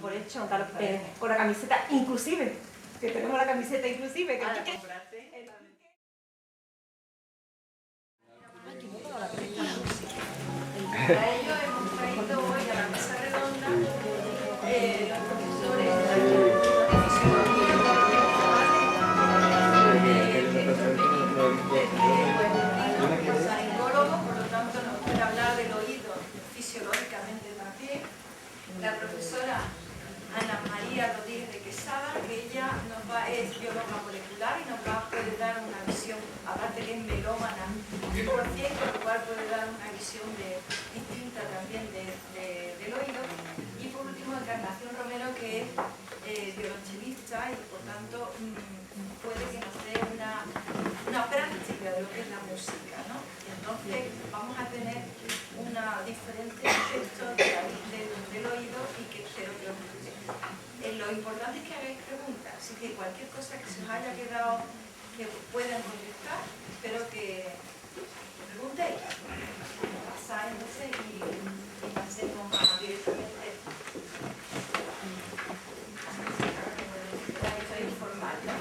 por hecho, claro, con la camiseta inclusive, que tenemos la camiseta inclusive. Que Para ello hemos traído hoy a la mesa redonda los profesores de fisiología y laringólogo, por lo tanto nos puede hablar del oído fisiológicamente también. La profesora Ana María Rodríguez de Quesada, que ella es bióloga molecular y nos va a poder dar una visión, aparte que es melómana, 100%, con lo cual puede dar una visión distinta también del oído. Y por último, Encarnación Romero, que es violonchelista y por tanto puede que nos dé una práctica de lo que es la música, ¿no? Y entonces vamos a tener diferentes efectos del oído y que espero que os guste. Lo importante es que hagáis preguntas, así que cualquier cosa que se os haya quedado que puedan contestar, espero que preguntéis. Pasáis entonces y pasemos directamente a esto informal, ¿no?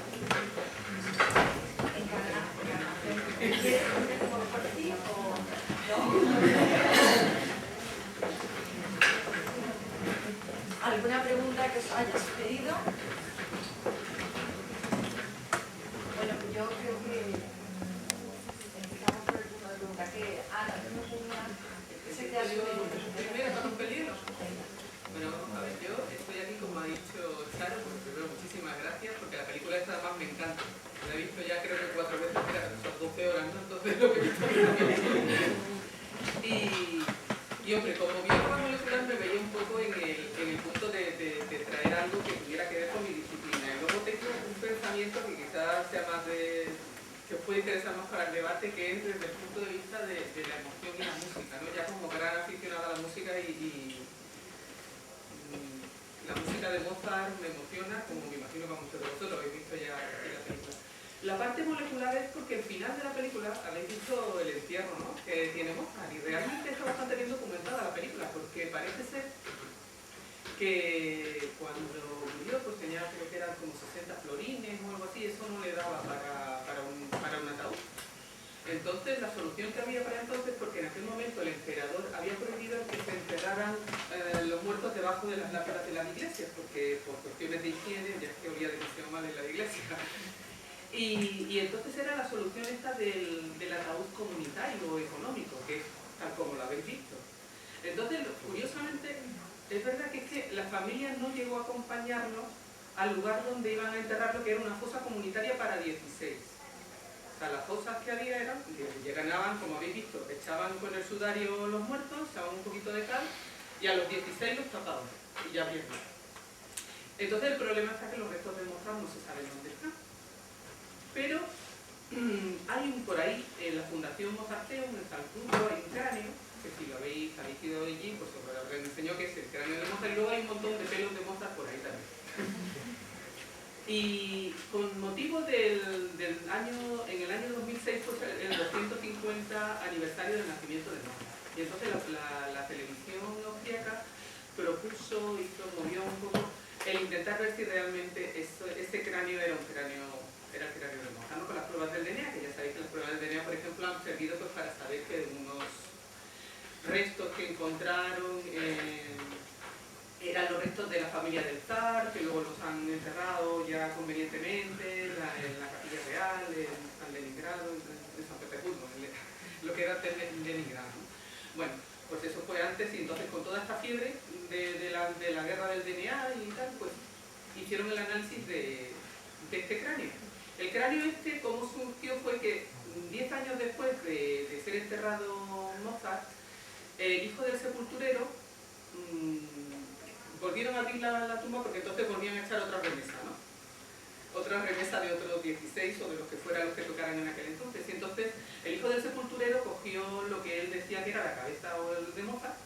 Encarnación. ¿Quieres contestar por ti o no? ¿Alguna pregunta que os haya sugerido? Bueno, yo creo que empezamos por el turno de pregunta. Que Ana, ¿tú no tenías? ¿Qué se te ha sugerido? Primero, con un peligro. Bueno, a ver, yo estoy aquí, como ha dicho Charo, pues primero muchísimas gracias, porque la película esta además me encanta. La he visto ya creo que 4 veces, son 12 horas, ¿no? Entonces lo que he visto y hombre, como bióloga molecular me veía un poco en el punto de traer algo que tuviera que ver con mi disciplina. Y luego tengo un pensamiento que quizás sea más que os puede interesar más para el debate, que es desde el punto de vista de la emoción y la música, ¿no? Ya como gran aficionada a la música y la música de Mozart me emociona, como me imagino que a muchos de vosotros lo habéis visto ya en la película. La parte molecular es porque al final de la película habéis visto el entierro, ¿no?, que tiene Mozart, y realmente está bastante bien documentada la película, porque parece ser que cuando murió pues tenía, creo que eran como 60 florines o algo así, eso no le daba para un ataúd. Entonces la solución que había para entonces, porque en aquel momento el emperador había prohibido que se enterraran los muertos debajo de las lámparas de las iglesias, porque por cuestiones de higiene, ya es que olía demasiado mal en la iglesia. Y entonces era la solución esta del ataúd comunitario o económico, que es tal como lo habéis visto. Entonces, curiosamente, es verdad que la familia no llegó a acompañarnos al lugar donde iban a enterrarlo, que era una fosa comunitaria para 16. O sea, las fosas que había eran, que ganaban, como habéis visto, echaban con el sudario los muertos, echaban un poquito de cal, y a los 16 los tapaban, y ya bien. Entonces el problema está que los restos de Mozart no se saben dónde están. Pero hay por ahí, en la Fundación Mozarteum, en San Cruz, hay un cráneo, que si lo habéis ido allí, pues os enseño que es el cráneo de Mozart, y luego hay un montón de pelos de Mozart por ahí también. Y con motivo en el año 2006 fue el 250 aniversario del nacimiento de Mozart. Y entonces la televisión austríaca propuso, movió un poco el intentar ver si realmente ese cráneo era el cráneo de Mozart, ¿no? Con las pruebas del DNA, que ya sabéis que las pruebas del DNA, por ejemplo, han servido pues para saber que unos restos que encontraron eran los restos de la familia del zar, que luego los han enterrado ya convenientemente en la capilla real, en San Leningrado, en San Petersburgo, lo que era Leningrado, ¿no? Bueno, pues eso fue antes, y entonces con toda esta fiebre de la guerra del DNA y tal, pues hicieron el análisis de este cráneo. El cráneo este, como surgió, fue que 10 años después de ser enterrado Mozart, el hijo del sepulturero volvieron a abrir la tumba, porque entonces volvían a echar otra remesa, ¿no? Otra remesa de otros 16 o de los que fueran los que tocaran en aquel entonces. Y entonces el hijo del sepulturero cogió lo que él decía que era la cabeza de Mozart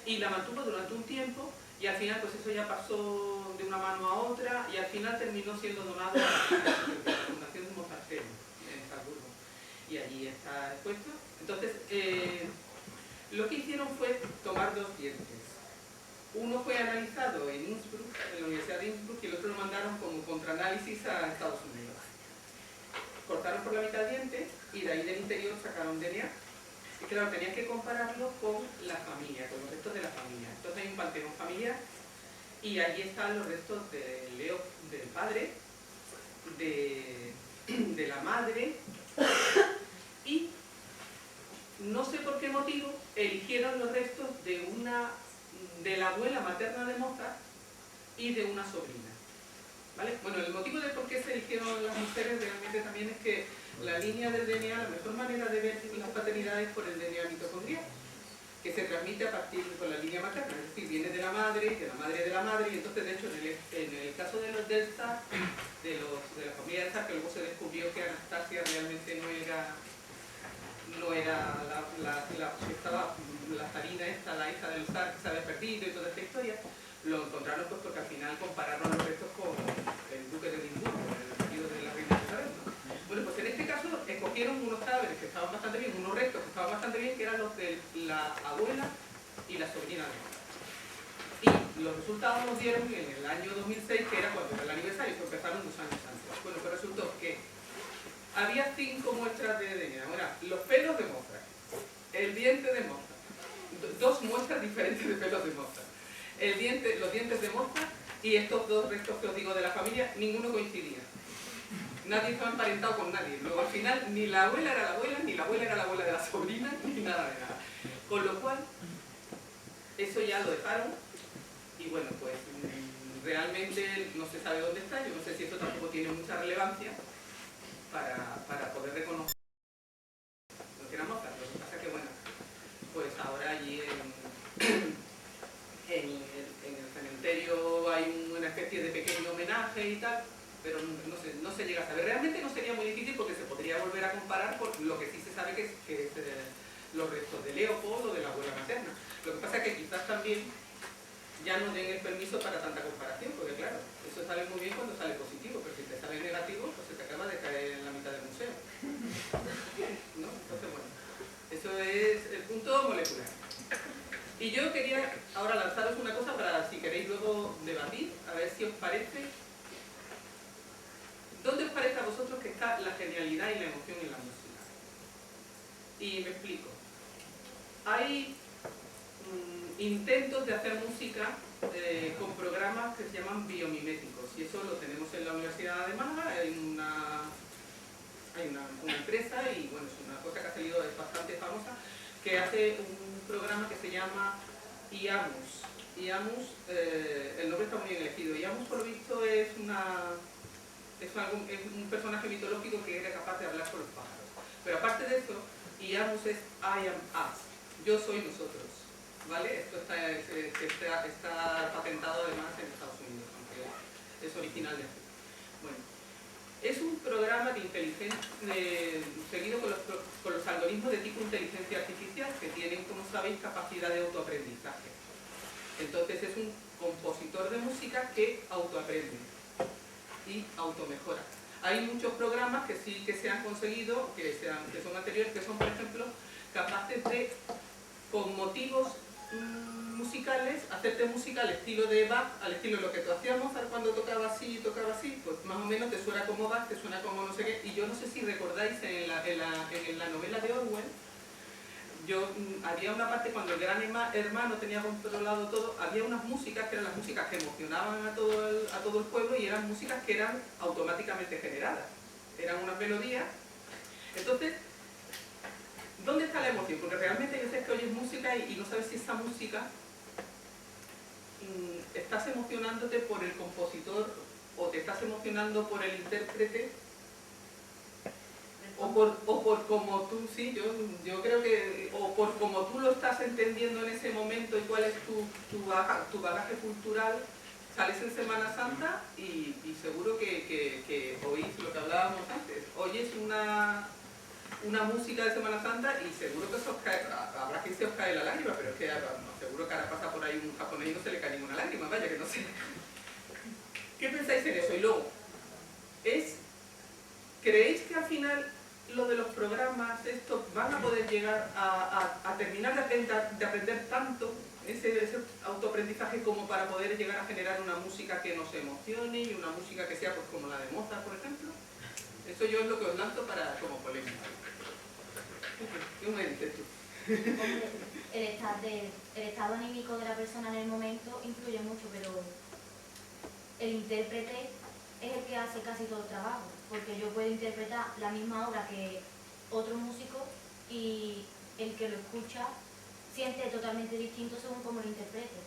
y la mantuvo durante un tiempo, y al final pues eso ya pasó de una mano a otra, y al final terminó siendo donado a la Fundación Mozarteum en Salzburgo, y allí está expuesto. Entonces lo que hicieron fue tomar 2 dientes uno fue analizado en Innsbruck, en la Universidad de Innsbruck, y el otro lo mandaron como contraanálisis a Estados Unidos. Cortaron por la mitad dientes y de ahí del interior sacaron DNA. Y claro, tenían que compararlo con la familia, con los restos de la familia. Entonces hay un panteón familiar y allí están los restos de Leo, del padre, de la madre, y no sé por qué motivo eligieron los restos de la abuela materna de Mozart y de una sobrina. ¿Vale? Bueno, el motivo de por qué se eligieron las mujeres realmente también es que la línea del DNA, la mejor manera de ver las paternidades es por el DNA mitocondrial, que se transmite a partir de la línea materna, es decir, viene de la madre, de la madre de la madre, y entonces de hecho en el caso de los del Tsar, de la familia del Tsar, que luego se descubrió que Anastasia realmente no era la zarina esta, la hija del zar que se había perdido y toda esta historia, lo encontraron pues porque al final compararon los restos con el duque de Edimburgo, el marido de la reina Isabel, ¿no? Bueno, pues en este caso escogieron unos cadáveres que estaban bastante bien, unos restos que estaban bastante bien, que eran los de la abuela y la sobrina de Mozart. Y los resultados nos dieron en el año 2006, que era cuando era el aniversario, que empezaron 2 años antes. Bueno, pues resultó que había 5 muestras de DNA. Bueno, los pelos de Mozart, el diente de Mozart, 2 muestras diferentes de pelos de Mozart, los dientes de Mozart y estos 2 restos que os digo de la familia, ninguno coincidía. Nadie estaba emparentado con nadie. Luego al final ni la abuela era la abuela, ni la abuela era la abuela de la sobrina, ni nada de nada. Con lo cual, eso ya lo dejaron y bueno, pues realmente no se sabe dónde está. Yo no sé si esto tampoco tiene mucha relevancia para poder reconocer lo que era Mozart. Lo que pasa es que, bueno, pues ahora allí en el cementerio hay una especie de pequeño homenaje y tal, pero no se llega a saber. Realmente no sería muy difícil porque se podría volver a comparar por lo que sí se sabe que es los restos de Leopold o de la abuela materna. Lo que pasa es que quizás también ya no den el permiso para tanta comparación, porque claro, eso sale muy bien cuando sale positivo, pero si te sale negativo, pues se te acaba de caer en la mitad del museo. ¿No? Entonces, bueno, eso es el punto molecular. Y yo quería ahora lanzaros una cosa para, si queréis luego debatir, a ver si os parece. ¿Dónde os parece a vosotros que está la genialidad y la emoción en la música? Y me explico. Hay intentos de hacer música con programas que se llaman biomiméticos, y eso lo tenemos en la Universidad de Málaga. Hay una empresa, y bueno, es una cosa que ha salido, es bastante famosa, que hace un programa que se llama IAMUS. IAMUS, el nombre está muy bien elegido. IAMUS, por lo visto, es un personaje mitológico que era capaz de hablar con los pájaros. Pero aparte de eso, IAMUS es I am us, yo soy nosotros, ¿vale? Esto está patentado además en Estados Unidos, aunque es original de aquí. Bueno, es un programa de inteligencia seguido con los algoritmos de tipo inteligencia artificial, que tienen, como sabéis, capacidad de autoaprendizaje. Entonces es un compositor de música que autoaprende y automejora. Hay muchos programas que sí que se han conseguido, que son anteriores, que son, por ejemplo, capaces de, con motivos musicales, hacerte música al estilo de Bach, al estilo de lo que tú hacías Mozart cuando tocaba así, pues más o menos te suena como Bach, te suena como no sé qué. Y yo no sé si recordáis en la novela de Orwell, había una parte cuando el gran hermano tenía controlado todo, había unas músicas que eran las músicas que emocionaban a todo el pueblo, y eran músicas que eran automáticamente generadas. Eran unas melodías. Entonces, ¿dónde está la emoción? Porque realmente yo sé que oyes música y no sabes si esa música estás emocionándote por el compositor o te estás emocionando por el intérprete o por como tú, sí, yo creo que, o por como tú lo estás entendiendo en ese momento y cuál es tu bagaje cultural. Sales en Semana Santa y seguro que oís lo que hablábamos antes, oyes una música de Semana Santa y seguro que habrá quien se os cae la lágrima, pero es que seguro que ahora pasa por ahí un japonés y no se le cae ninguna lágrima, vaya que no sé. ¿Qué pensáis en eso? Y luego, ¿creéis que al final lo de los programas, estos, van a poder llegar a terminar de aprender tanto, ese autoaprendizaje aprendizaje como para poder llegar a generar una música que nos emocione y una música que sea pues, como la de Mozart, por ejemplo? Eso yo es lo que os lanzo para, como polémica. ¿Qué me dices tú? Hombre, el estado anímico de la persona en el momento influye mucho, pero el intérprete es el que hace casi todo el trabajo, porque yo puedo interpretar la misma obra que otro músico y el que lo escucha siente totalmente distinto según cómo lo interprete.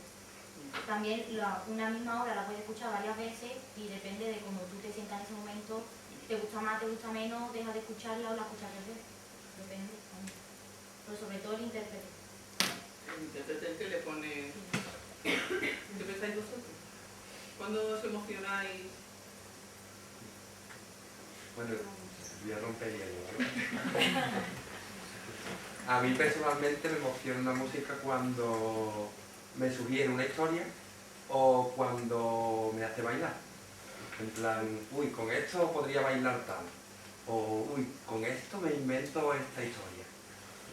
También una misma obra la puedes escuchar varias veces y depende de cómo tú te sientas en ese momento, te gusta más, te gusta menos, dejas de escucharla o la escuchas dos veces. Depende también. Pero sobre todo el intérprete. El intérprete que le pone... ¿Qué pensáis vosotros? ¿Cuándo os emocionáis? Bueno, voy a romper el hielo, ¿vale? A mí personalmente me emociona una música cuando me sugiere una historia o cuando me hace bailar. En plan, uy, con esto podría bailar tal. O, uy, con esto me invento esta historia.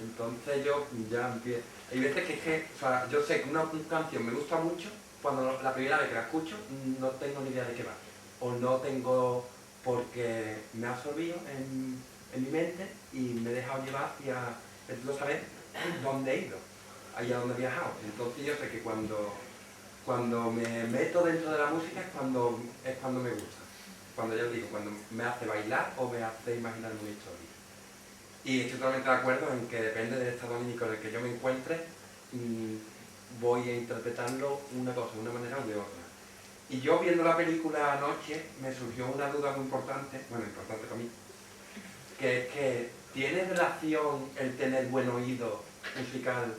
Entonces yo ya empiezo. Hay veces que, o sea, yo sé que una canción me gusta mucho, cuando la primera vez que la escucho no tengo ni idea de qué va. O no tengo, porque me ha absorbido en mi mente y me he dejado llevar hacia, no saber dónde he ido, allá donde he viajado. Entonces yo sé que cuando me meto dentro de la música es cuando me gusta. Cuando ya os digo, cuando me hace bailar o me hace imaginar una historia. Y estoy totalmente de acuerdo en que depende del estado anímico en el que yo me encuentre, voy a interpretarlo una cosa de una manera o de otra. Y yo viendo la película anoche me surgió una duda muy importante, bueno, importante para mí, que es que ¿tiene relación el tener buen oído musical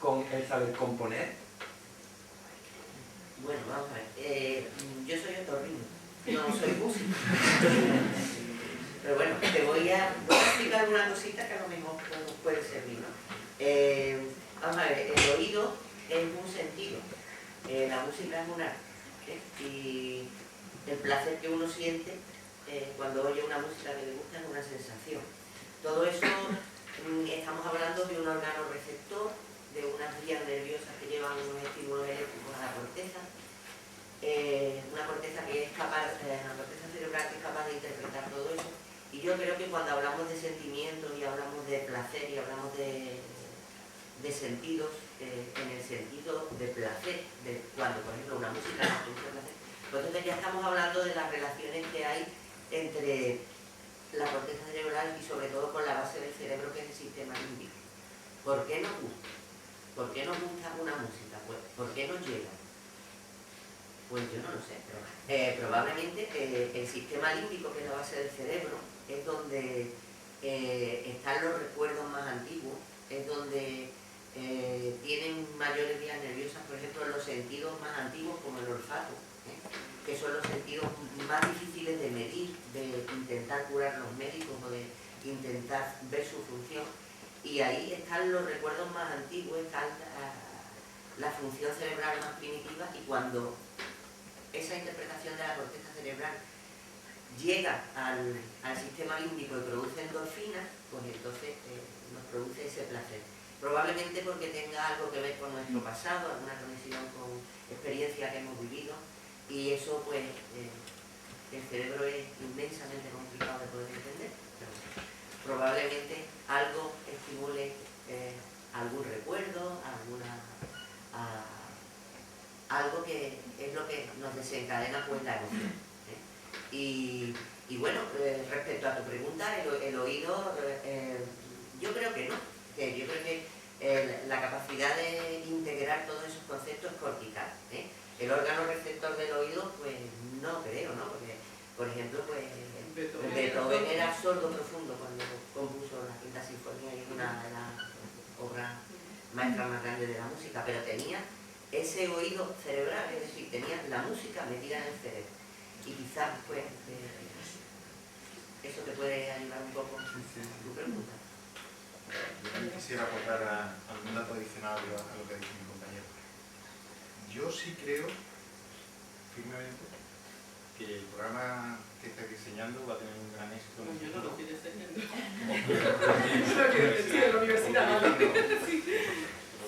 con el saber componer? Bueno, vamos a ver. Yo soy otorrino, no soy músico. Pero bueno, te voy a explicar una cosita que a lo mejor puede servir, ¿no? Vamos a ver, el oído es un sentido, la música es un arte, y el placer que uno siente cuando oye una música que le gusta es una sensación. Todo eso estamos hablando de un órgano receptor, de unas vías nerviosas que llevan unos estímulos eléctricos a la corteza, una corteza que es capaz, la corteza cerebral que es capaz de interpretar todo eso. Y yo creo que cuando hablamos de sentimientos y hablamos de placer y hablamos de sentidos, en el sentido de placer, de cuando por ejemplo una música nos produce placer, pues entonces ya estamos hablando de las relaciones que hay entre la corteza cerebral y sobre todo con la base del cerebro, que es el sistema límbico. ¿Por qué nos gusta? ¿Por qué nos gusta una música? Pues, ¿por qué nos llega? Pues yo no lo sé, pero probablemente el sistema límbico, que es la base del cerebro, es donde están los recuerdos más antiguos, es donde tienen mayores vías nerviosas, por ejemplo, los sentidos más antiguos como el olfato, que son los sentidos más difíciles de medir, de intentar curar los médicos o de intentar ver su función. Y ahí están los recuerdos más antiguos, está la función cerebral más primitiva, y cuando esa interpretación de la corteza cerebral llega al sistema límbico y produce endorfinas, pues entonces nos produce ese placer. Probablemente porque tenga algo que ver con nuestro pasado, alguna conexión con experiencia que hemos vivido, y eso pues el cerebro es inmensamente complicado de poder entender, pero probablemente algo estimule algún recuerdo, algo que es lo que nos desencadena pues la emoción. Y bueno, respecto a tu pregunta, el oído, yo creo que no. Yo creo que la capacidad de integrar todos esos conceptos es cortical. El órgano receptor del oído, pues no creo, ¿no? Porque, por ejemplo, pues Beethoven era sordo profundo cuando compuso la Quinta Sinfonía, y es una de las obras maestras más grandes de la música, pero tenía ese oído cerebral, es decir, tenía la música metida en el cerebro. Y quizás, pues, eso te puede ayudar un poco en tu pregunta. Yo quisiera aportar algún dato adicional a lo que ha dicho mi compañero. Yo sí creo, firmemente, que el programa que está diseñando va a tener un gran éxito. Yo no lo estoy diseñando. Sí, en la universidad. Sí.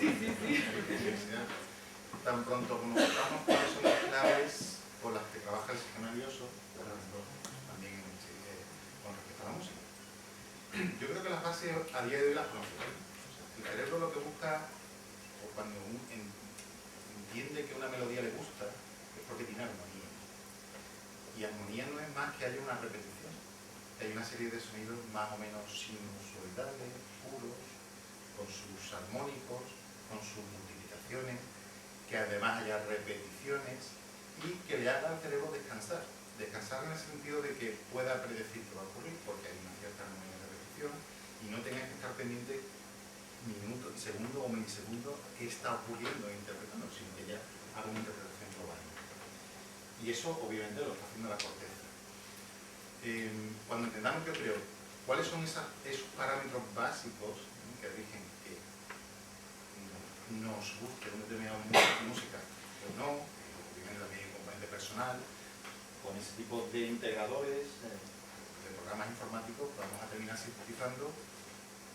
La universidad. tan pronto como sepamos cuáles son las claves por las que trabaja el sistema nervioso, por ejemplo, también con respecto a la música. Yo creo que las bases a día de hoy las conocemos. O sea, el cerebro lo que busca, o cuando entiende que una melodía le gusta, es porque tiene armonía. Y armonía no es más que haya una repetición. Hay una serie de sonidos más o menos sinusoidales, puros, con sus armónicos, con sus multiplicaciones, que además haya repeticiones y que le haga al cerebro descansar. Descansar en el sentido de que pueda predecir qué va a ocurrir, porque hay una cierta armonía de repetición y no tenga que estar pendiente minuto, segundo o milisegundo qué está ocurriendo e interpretando, sino que ya haga una interpretación global. Y eso obviamente lo está haciendo la corteza. Cuando entendamos, yo creo, cuáles son esos parámetros básicos que rigen que nos guste una determinada música o no, obviamente también hay un componente personal, con ese tipo de integradores, de programas informáticos, vamos a terminar sintetizando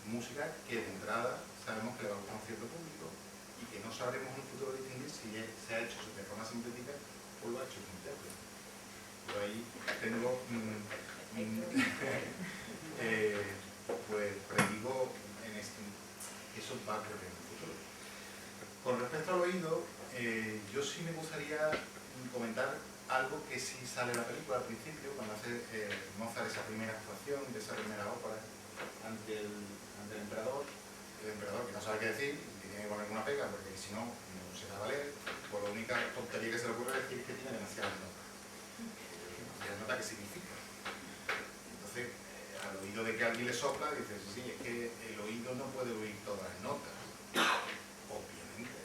música que de entrada sabemos que le va a gustar a un cierto público y que no sabremos en un futuro distinguir si se ha hecho de forma sintética o lo ha hecho un intérprete. Por ahí tengo, pues predigo en que eso va a ocurrir en el futuro. Con respecto al oído, yo sí me gustaría comentar algo que sí sale en la película al principio, cuando hace Mozart esa primera actuación de esa primera ópera ante el emperador que no sabe qué decir, que tiene que poner una pega porque si no, no se da a valer, pues la única tontería que se le ocurre es decir que tiene demasiadas notas. ¿Demasiadas notas qué significa? Entonces, al oído de que alguien le sopla, dices, sí, es que el oído no puede oír todas las notas. Obviamente,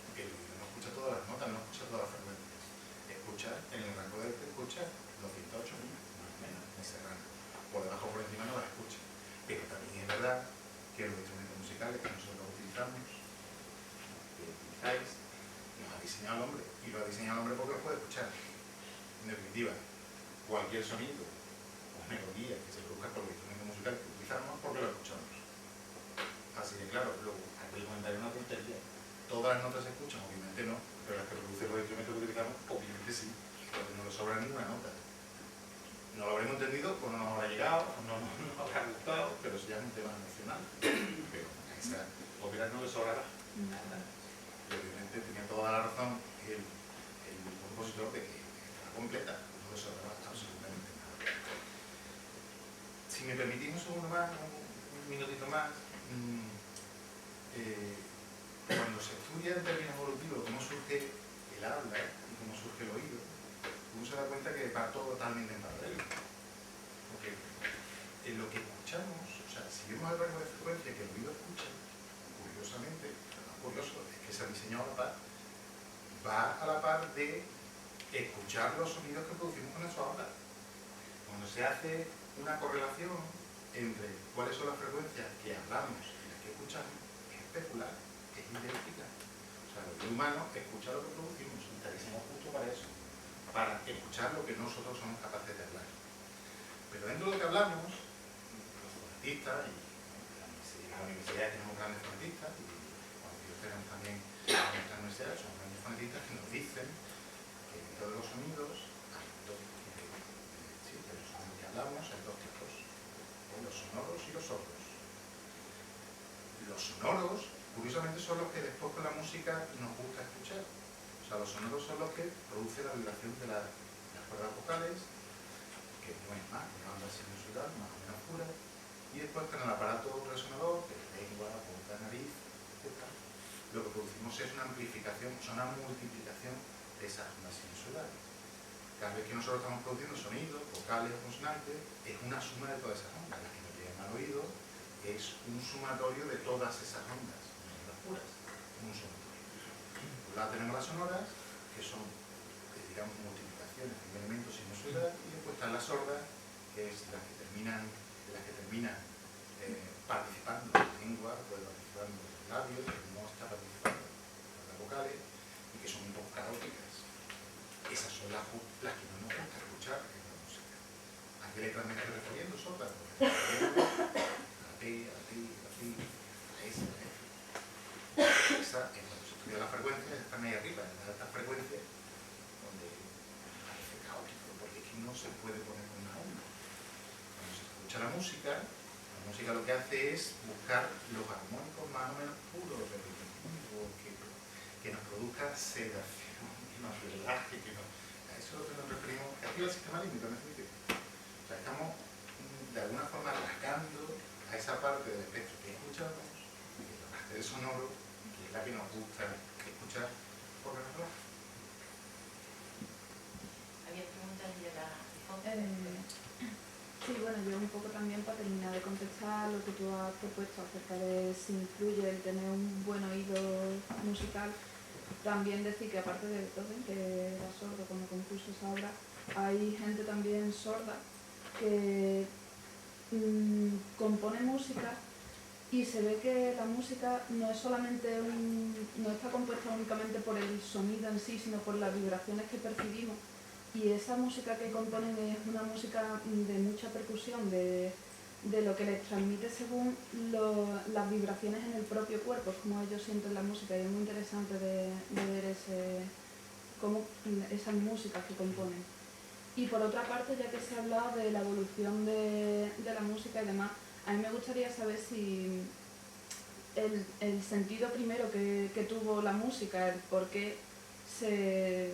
porque el oído no escucha todas las notas, no escucha todas las frecuencias. Escucha, en el rango del que escucha, 208 más o menos, en ese rango. Por debajo, por encima no las escucha. Pero también es verdad que los instrumentos musicales que nosotros utilizamos, que utilizáis, los ha diseñado el hombre. Y lo ha diseñado el hombre porque los puede escuchar. En definitiva, cualquier sonido o melodía que se produzca por los instrumentos musicales que utilizamos, porque lo escuchamos. Así que claro, luego, aquí comentaré una tontería. Todas las notas se escuchan, obviamente no, pero las que producen los instrumentos que utilizamos, obviamente sí, porque no le sobra ninguna nota. No lo habremos entendido, o no nos habrá llegado, o no nos habrá gustado, pero eso ya es un tema emocional. Pero a esa ópera no le sobrará nada. Y obviamente tenía toda la razón el compositor de que está completa, no le sobrará absolutamente nada. Si me permitís un segundo más, un minutito más, cuando se estudia en términos evolutivos cómo surge el habla y cómo surge el oído, uno se da cuenta que va todo totalmente en paralelo. Porque en lo que escuchamos, o sea, si vemos el rango de frecuencia que el oído escucha, curiosamente, lo curioso es que se ha diseñado a la par, va a la par de escuchar los sonidos que producimos con nuestro habla. Cuando se hace una correlación entre cuáles son las frecuencias que hablamos y las que escuchamos, es especular, es idéntica. O sea, el oído humano escucha lo que producimos y está diseñado justo para eso, para escuchar lo que nosotros somos capaces de hablar. Pero dentro de lo que hablamos, los fonetistas, y en la universidad tenemos grandes fonetistas, y cuando nosotros tenemos también en nuestra universidad, son grandes fonetistas que nos dicen que dentro de los sonidos hay dos, de los sonidos que hablamos hay dos tipos, los sonoros y los sordos. Los sonoros, curiosamente, son los que después con la música nos gusta escuchar. O sea, los sonoros son los que producen la vibración de las cuerdas vocales, que no es más, una onda sinusoidal, más o menos pura, y después con el aparato resonador, que es lengua, boca, nariz, etc. Lo que producimos es una amplificación, o sea, una multiplicación de esas ondas sinusoidales. Cada vez que nosotros estamos produciendo sonidos, vocales o consonantes, es una suma de todas esas ondas. Las que nos llegan al oído es un sumatorio de todas esas ondas, ondas puras, un sumatorio. Por un lado tenemos las sonoras, que son, digamos, multiplicaciones de elementos sinusoidales, y después están las sordas, que es las que terminan participando en la lengua, puede participar en los labios, que no está participando en las vocales, y que son un poco caóticas. Esas son las que no nos gusta escuchar en la música. ¿A qué letras me estoy refiriendo? Sordas. A T, a T, a T, a S, a F. Esa es la música. estudiado las frecuencias están ahí arriba, en las altas frecuencias, donde parece caótico, porque aquí no se puede poner una onda. Cuando se escucha la música lo que hace es buscar los armónicos más o menos puros, repetitivos, que nos produzca sedación, que nos relaje, que nos... A eso es lo que nos referimos, que activa el sistema límbico, en definitiva. O sea, estamos de alguna forma rascando a esa parte del espectro que escuchamos, que es la parte del sonoro, que es la que nos gusta escuchar porque nos relaja. ¿Había preguntas de la Sí, bueno, yo un poco también para terminar de contestar lo que tú has propuesto acerca de si influye el tener un buen oído musical, también decir que aparte de Beethoven, que era sordo cuando compuso esa obra, hay gente también sorda que compone música y se ve que la música no es solamente no está compuesta únicamente por el sonido en sí, sino por las vibraciones que percibimos. Y esa música que componen es una música de mucha percusión, de lo que les transmite según las vibraciones en el propio cuerpo, como ellos sienten la música, y es muy interesante de ver cómo esas músicas que componen. Y por otra parte, ya que se ha hablado de la evolución de la música y demás, a mí me gustaría saber si el sentido primero que tuvo la música, el por qué se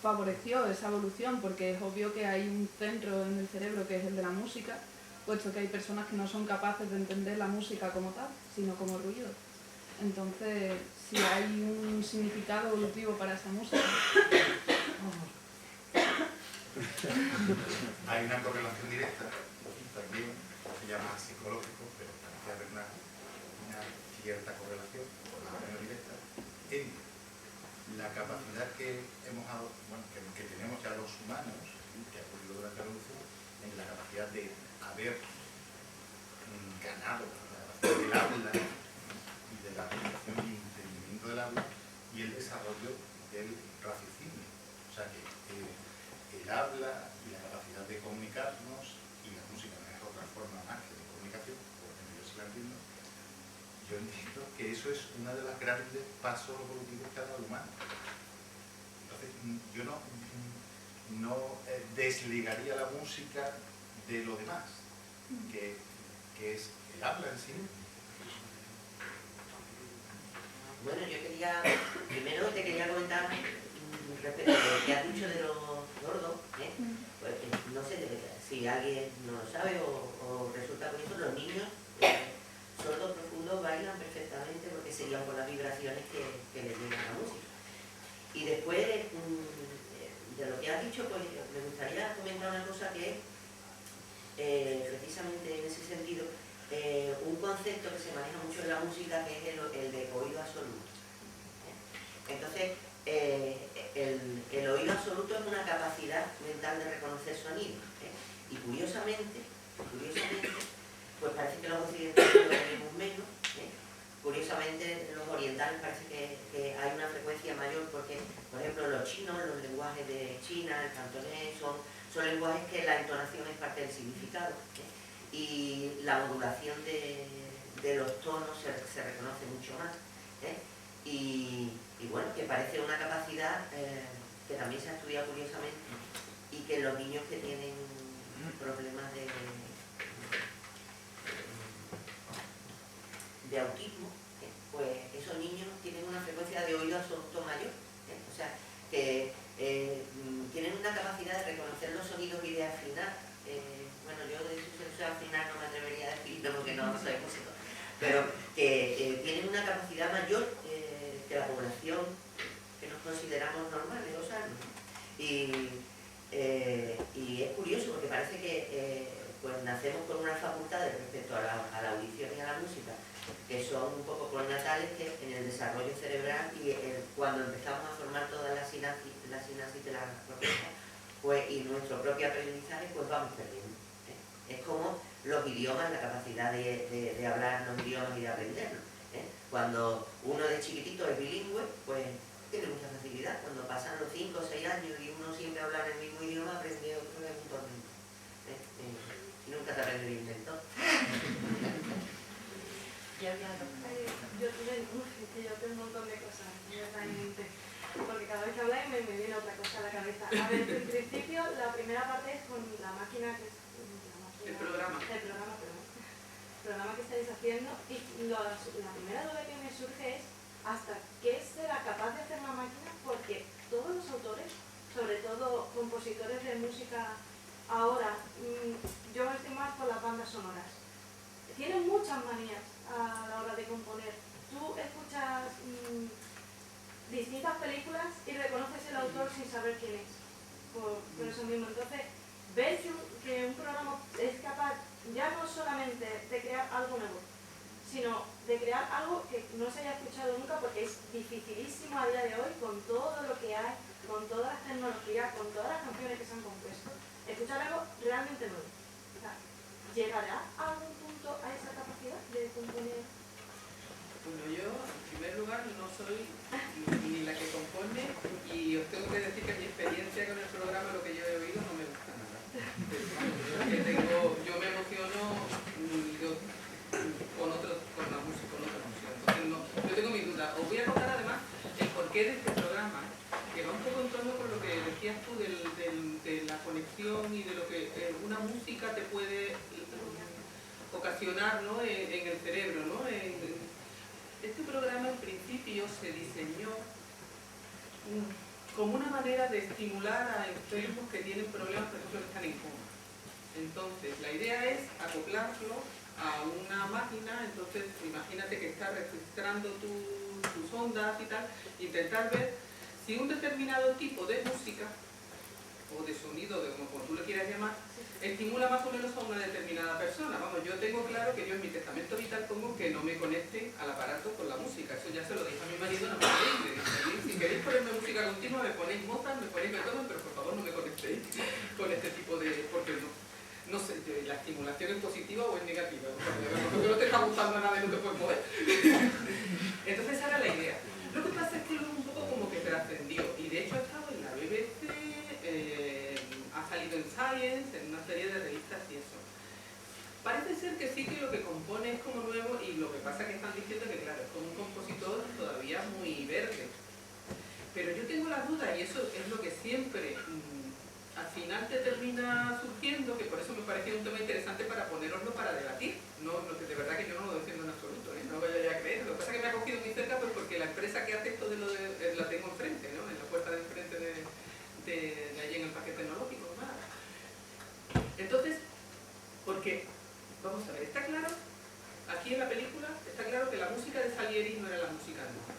favoreció esa evolución, porque es obvio que hay un centro en el cerebro que es el de la música, puesto que hay personas que no son capaces de entender la música como tal, sino como ruido. Entonces, si hay un significado evolutivo para esa música. Hay una correlación directa, también se llama psicológico, pero parece haber una cierta correlación, por lo menos directa, entre la capacidad que que tenemos ya los humanos, que ha ocurrido durante la evolución, en la capacidad de haber ganado la capacidad del habla y de la comunicación y entendimiento del habla y el desarrollo del raciocinio. O sea que el habla y la capacidad de comunicarnos, y la música no es otra forma más que de comunicación, por lo menos yo sí la entiendo, yo entiendo que eso es uno de los grandes pasos evolutivos que ha dado el humano. Entonces, yo no desligaría la música de lo demás, que es el habla en sí. Bueno, yo primero te quería comentar respecto a lo que has dicho de los sordos, pues, no sé si alguien no lo sabe o resulta curioso, los niños sordos profundos bailan perfectamente porque se guían por las vibraciones que les llegan a la música. Y después de lo que has dicho, pues me gustaría comentar una cosa que es precisamente en ese sentido un concepto que se maneja mucho en la música, que es el de oído absoluto. Entonces, el oído absoluto es una capacidad mental de reconocer sonidos. Y curiosamente, pues parece que los occidentales lo tenemos menos. Curiosamente, los orientales parece que hay una frecuencia mayor porque, por ejemplo, los chinos, los lenguajes de China, el cantonés, son lenguajes que la entonación es parte del significado. Y la modulación de los tonos se reconoce mucho más. Y bueno, que parece una capacidad que también se ha estudiado curiosamente y que los niños que tienen problemas de autismo, pues esos niños tienen una frecuencia de oído absoluto mayor, o sea, que tienen una capacidad de reconocer los sonidos y de afinar. Bueno, yo de eso afinar no me atrevería a decirlo porque no soy músico, pero que tienen una capacidad mayor que la población que nos consideramos normales o sanos. Y es curioso porque parece que pues nacemos con unas facultades respecto a la audición y a la música que son un poco connatales, que en el desarrollo cerebral y cuando empezamos a formar toda la sinapsis de la corteza, pues, y nuestro propio aprendizaje, pues vamos perdiendo. Es como los idiomas, la capacidad de hablar los idiomas y de aprenderlos. Cuando uno de chiquitito es bilingüe, pues tiene mucha facilidad. Cuando pasan los 5 o 6 años y uno siempre habla en el mismo idioma, aprende otro en un tormento. Y nunca te aprende el invento. Yo yo tengo un montón de cosas en mente, porque cada vez que habláis me viene otra cosa a la cabeza. A ver, en principio, la primera parte es con la máquina que es... El programa que estáis haciendo, y la primera duda que me surge es hasta qué será capaz de hacer la máquina, porque todos los autores, sobre todo compositores de música ahora, yo estoy más por las bandas sonoras, tienen muchas manías a la hora de componer. Tú escuchas distintas películas y reconoces el autor sin saber quién es, por eso mismo. Entonces, ver que un programa es capaz ya no solamente de crear algo nuevo, sino de crear algo que no se haya escuchado nunca, porque es dificilísimo a día de hoy, con todo lo que hay, con todas las tecnologías, con todas las canciones que se han compuesto, escuchar algo realmente nuevo. O sea, ¿llegará a algún punto a esa capacidad de componer? Bueno, yo en primer lugar no soy ni la que compone, y os tengo que decir que mi experiencia con el programa, lo que yo he oído, no me gusta nada. Yo me emociono con la música, entonces no, yo tengo mis dudas. Os voy a contar además el porqué de este programa, que va un poco en torno con lo que decías tú de la conexión y de lo que una música te puede ocasionar, ¿no?, en el cerebro, ¿no? Este programa en principio se diseñó como una manera de estimular a enfermos que tienen problemas, por ejemplo, que están en coma. Entonces, la idea es acoplarlo a una máquina. Entonces, imagínate que está registrando tus ondas y tal, intentar ver si un determinado tipo de música o de sonido, como tú le quieras llamar, estimula más o menos a una determinada persona. Vamos, yo tengo claro que yo en mi testamento vital pongo que no me conecte al aparato con la música. Eso ya se lo dije a mi marido, no me queréis. Si queréis ponerme música continua, me ponéis Mozart, me ponéis Beethoven, pero por favor no me conectéis con este tipo de... porque no sé, la estimulación es positiva o es negativa. Porque no te está gustando nada y no te puedes mover. Entonces esa era la idea. Lo que pasa es que luego un poco como que trascendió, y de hecho ha estado en la BBC, ha salido en Science, en una serie de revistas y eso. Parece ser que sí, que lo que compone es como nuevo, y lo que pasa es que están diciendo que claro, es como un compositor todavía muy verde. Pero yo tengo las dudas, y eso es lo que siempre al final te termina surgiendo, que por eso me parecía un tema interesante para poneroslo para debatir. No, de verdad que yo no lo defiendo en absoluto, no vaya ya a creer. Lo que pasa es que me ha cogido muy cerca, pues porque la empresa que hace esto de la tengo enfrente, ¿no? En la puerta de enfrente de allí en el parque tecnológico, nada. Entonces, porque, vamos a ver, está claro, aquí en la película, está claro que la música de Salieri no era la música de Mozart.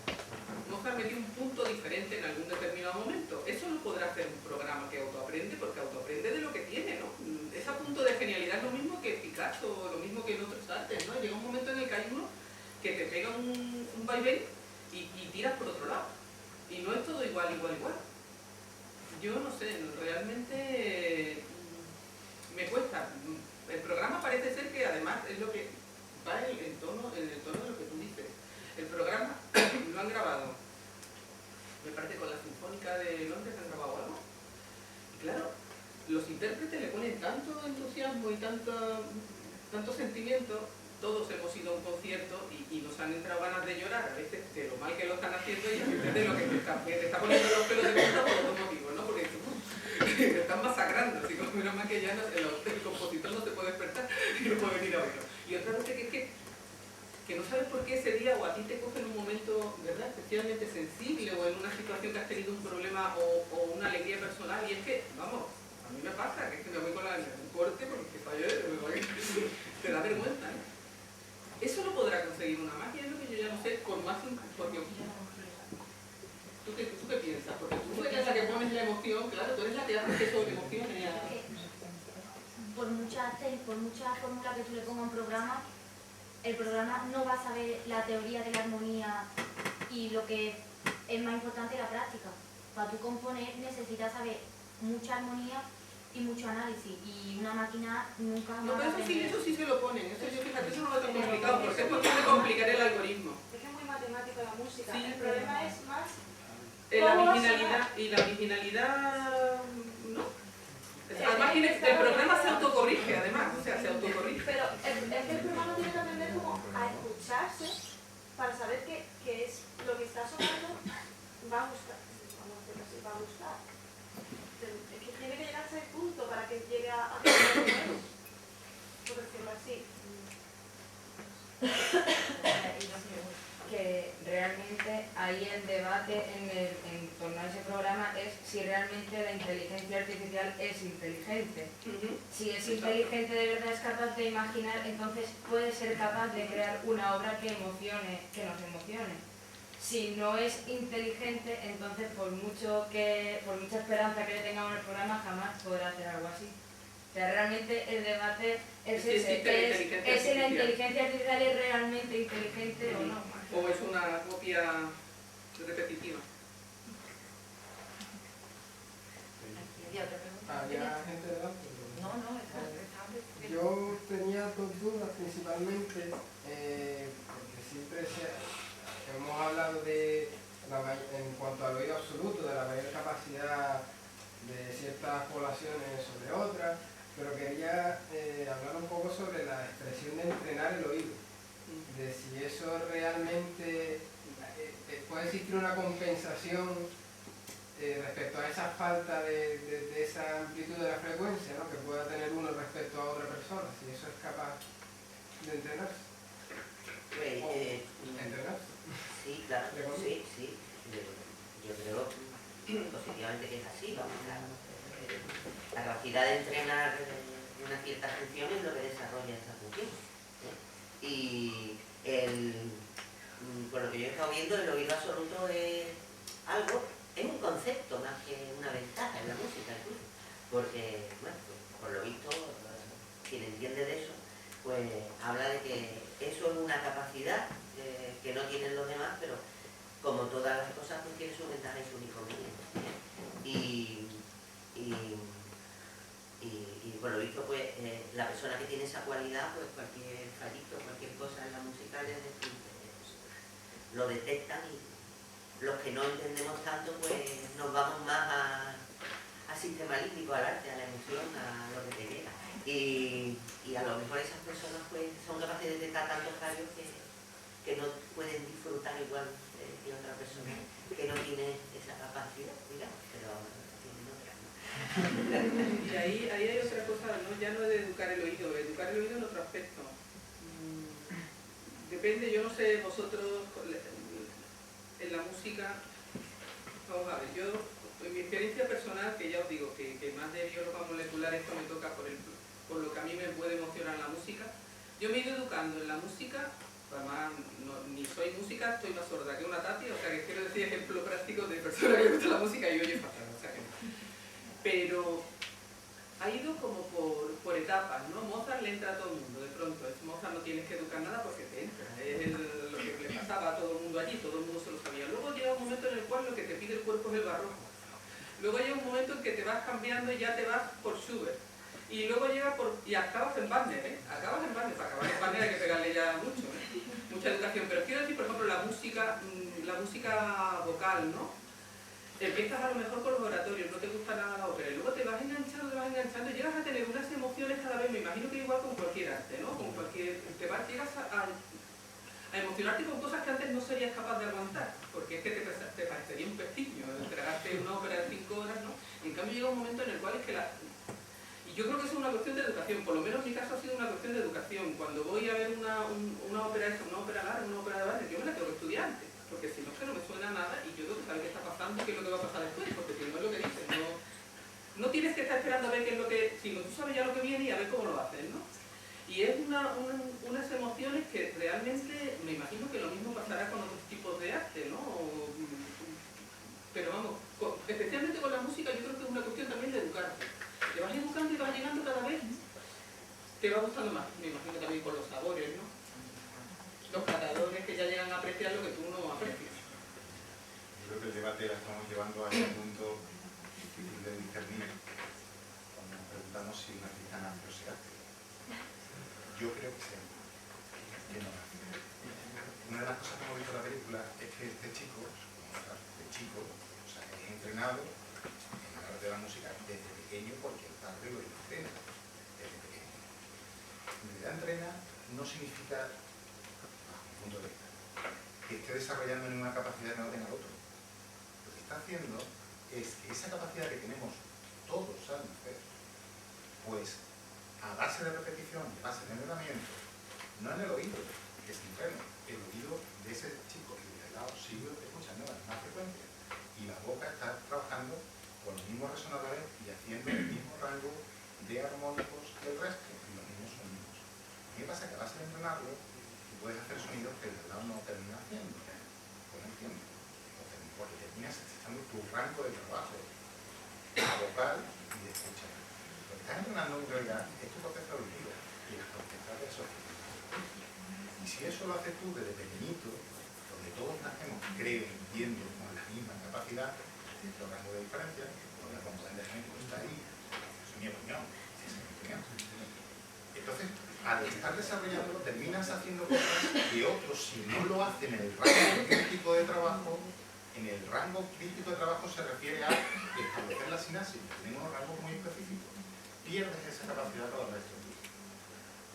Mozart metió un punto diferente en algún determinado momento. Eso no podrá hacer un programa que autoaprende, porque autoaprende de lo que tiene, ¿no? Ese punto de genialidad es lo mismo que Picasso, lo mismo que en otros artes, ¿no? Llega un momento en el que hay uno que te pega un vaivén y tiras por otro lado. Y no es todo igual. Yo no sé, realmente me cuesta. El programa parece ser que además es lo que va en el tono de lo que tú dices. El programa lo han grabado, me parece con la Sinfónica de Londres han grabado algo. Y claro, los intérpretes le ponen tanto entusiasmo y tanto sentimiento. Todos hemos ido a un concierto y nos han entrado ganas de llorar, a veces de lo mal que lo están haciendo y a veces de lo que te está poniendo los pelos de punta por dos motivos, ¿no? Porque te están masacrando, así como menos mal que ya el compositor no se puede despertar y no puede venir a verlo. Y otra cosa que no sabes por qué ese día o a ti te coge en un momento, ¿verdad?, especialmente sensible, o en una situación que has tenido un problema o una alegría personal, y es que, vamos, a mí me pasa, que es que me voy con la un corte porque fallé, te da vergüenza, ¿no? Eso lo podrá conseguir una máquina, es lo que yo ya no sé, con más porque ¿Tú qué piensas? Porque tú eres la que pones la emoción, claro, tú eres la que hace eso de emociones. Por mucha fórmula que tú le pongas a un programa, el programa no va a saber la teoría de la armonía y lo que es más importante, la práctica. Para tú componer necesitas saber mucha armonía y mucho análisis, y una máquina nunca No, pero eso sí se lo ponen, eso yo fíjate, eso no lo tengo complicado, porque es posible complicar el algoritmo. Es que es muy matemático la música, Sí, el problema es más... La originalidad, ¿no? El programa se autocorrige, además, o sea, se autocorrige. Pero es que el programa tiene que aprender como a escucharse para saber que es lo que está sonando va a gustar, vamos a decirlo así, va a gustar. Es que tiene que llegar a ese punto para que llegue a hacer algo nuevo, por decirlo así. Que realmente ahí el debate en torno a ese programa es si realmente la inteligencia artificial es inteligente. Si es inteligente de verdad, es capaz de imaginar, entonces puede ser capaz de crear una obra que emocione, que nos emocione. Si no es inteligente, entonces por mucha esperanza que le tengamos en el programa, jamás podrá hacer algo así. O sea, realmente el debate es ese, es si la inteligencia artificial es realmente inteligente o no. O es una copia repetitiva. ¿Había gente delante? No, Yo tenía dos dudas principalmente, porque siempre hemos hablado en cuanto al oído absoluto, de la mayor capacidad de ciertas poblaciones sobre otras, pero quería hablar un poco sobre la expresión de entrenar el oído, de si eso realmente puede existir una compensación respecto a esa falta de esa amplitud de la frecuencia, ¿no?, que pueda tener uno respecto a otra persona, si eso es capaz de entrenarse. ¿Entrenarse? Sí, claro, sí. Yo creo positivamente que es así, vamos, la capacidad de entrenar una cierta función es lo que desarrolla esa función. Y por lo que yo he estado viendo, el oído absoluto es un concepto más que una ventaja en la música incluso, porque, bueno, pues, por lo visto, quien entiende de eso, pues habla de que eso es una capacidad que no tienen los demás, pero como todas las cosas, pues tiene su ventaja y su inconveniente. Y por lo visto, pues la persona que tiene esa cualidad, pues cualquier fallito, cualquier cosa en la música lo detectan, y los que no entendemos tanto, pues nos vamos más al sistema límbico, al arte, a la emoción, a lo que te llega. Y a lo mejor esas personas pues son capaces de detectar tantos fallos que no pueden disfrutar igual que otra persona que no tiene esa capacidad, digamos, pero tienen otra, ¿no? Y ahí hay otra cosa, ¿no? Ya no es de educar el oído en otro aspecto. Depende, yo no sé, vosotros en la música, vamos a ver, yo en mi experiencia personal, que ya os digo que más de bióloga molecular esto me toca por lo que a mí me puede emocionar la música, yo me he ido educando en la música. Además, ni soy música, estoy más sorda que una tapia, o sea que quiero decir ejemplo práctico de persona que le gusta la música y oye fatal, o sea que no. Pero ha ido como por etapas, ¿no? Mozart le entra a todo el mundo, de pronto, Mozart no tienes que educar nada porque te entra, es lo que le pasaba a todo el mundo allí, todo el mundo se lo sabía. Luego llega un momento en el cual lo que te pide el cuerpo es el barroco. Luego llega un momento en que te vas cambiando y ya te vas por Schubert. Y luego y acabas en Wagner, para acabar en Wagner hay que pegarle ya mucha educación, pero quiero decir, por ejemplo, la música vocal, ¿no? Empiezas a lo mejor con los oratorios, no te gusta nada la ópera, y luego te vas enganchando, y llegas a tener unas emociones cada vez, me imagino que igual con cualquier arte, ¿no? Llegas a emocionarte con cosas que antes no serías capaz de aguantar, porque es que te parecería un pestiño entregarte una ópera de 5 horas, ¿no? Y en cambio llega un momento en el cual es que yo creo que es una cuestión de educación, por lo menos en mi caso ha sido una cuestión de educación. Cuando voy a ver una ópera larga, una ópera de Wagner, yo me la tengo que estudiar antes, porque si no es que no me suena nada y yo tengo que saber qué está pasando, qué es lo que va a pasar después, porque si no es lo que dicen, no tienes que estar esperando a ver qué es lo que, sino tú sabes ya lo que viene y a ver cómo lo hacen, ¿no? Y es unas emociones que realmente me imagino que lo mismo pasará con otros tipos de arte, ¿no? Pero vamos, especialmente con la música yo creo que es una cuestión también de educarte. Te vas educando y vas llegando cada vez, te va gustando más, me imagino también por los sabores, ¿no? Los catadores que ya llegan a apreciar lo que tú no aprecias. Yo creo que el debate lo estamos llevando a ese punto difícil de discernir cuando nos preguntamos si un artista nace o se hace. Yo creo que no nace. Una de las cosas que hemos visto en la película es que este chico, o sea, es entrenado en el arte de la música desde pequeño porque el padre lo entrena desde pequeño. En realidad entrena no significa, bajo mi punto de vista, que esté desarrollando ninguna capacidad que no tenga el otro. Lo que está haciendo es que esa capacidad que tenemos todos al nacer, pues a base de repetición, a base de entrenamiento, no en el oído, que es interno, el oído de ese chico que de al lado sigue escuchando las mismas frecuencias y la boca está trabajando con los mismos resonadores y haciendo el mismo rango de armónicos que el resto y los mismos sonidos. ¿Qué pasa? Que a base de entrenarlo, tú puedes hacer sonidos que el de al lado no termina haciendo con el tiempo, porque terminas necesitando tu rango de trabajo vocal y de escucha. Lo que estás entrenando en realidad es tu corteza auditiva y la corteza de esos. Y si eso lo haces tú desde pequeñito, donde todos nacemos, creo, entiendo, con la misma capacidad, cierto rango de diferencia, porque el componente genético está ahí, eso es mi opinión, Entonces, al estar desarrollándolo, terminas haciendo cosas que otros, si no lo hacen en el rango crítico de trabajo, en el rango crítico de trabajo se refiere a establecer la sinapsis, tenemos unos rangos muy específicos. Pierdes esa capacidad para el resto.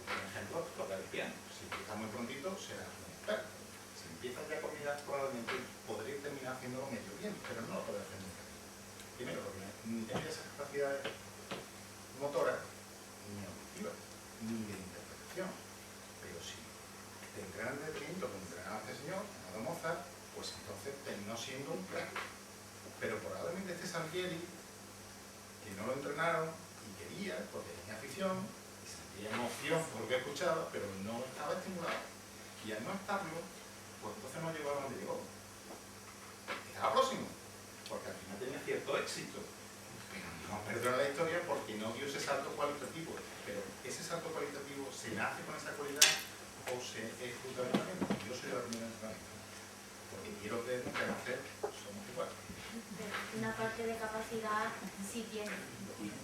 Por ejemplo, tocar el piano. Si empiezas muy prontito, serás un experto. Si empiezas ya a combinar, probablemente podréis terminar haciéndolo medio bien, pero no lo podrás hacer nunca. Primero, porque ni tenéis esas capacidades motoras, ni auditivas, ni de interpretación. Pero si te entrenan desde pequeñito, como entrenaba este señor, llamado Mozart, pues entonces terminó siendo un crack. Pero probablemente este Salieri, que no lo entrenaron y quería, porque tenía afición, y sentía emoción por lo que escuchaba, pero no estaba estimulado. Y al no estarlo, pues entonces no llegó a donde llegó. Estaba próximo, porque al final tenía cierto éxito. Pero no perdió la historia porque no dio ese salto cualitativo. Pero ese salto cualitativo se nace con esa cualidad o se ejecuta de la mente. Yo soy la primera entrenamiento. Porque quiero creer que nacer somos iguales. Una parte de capacidad sí tiene,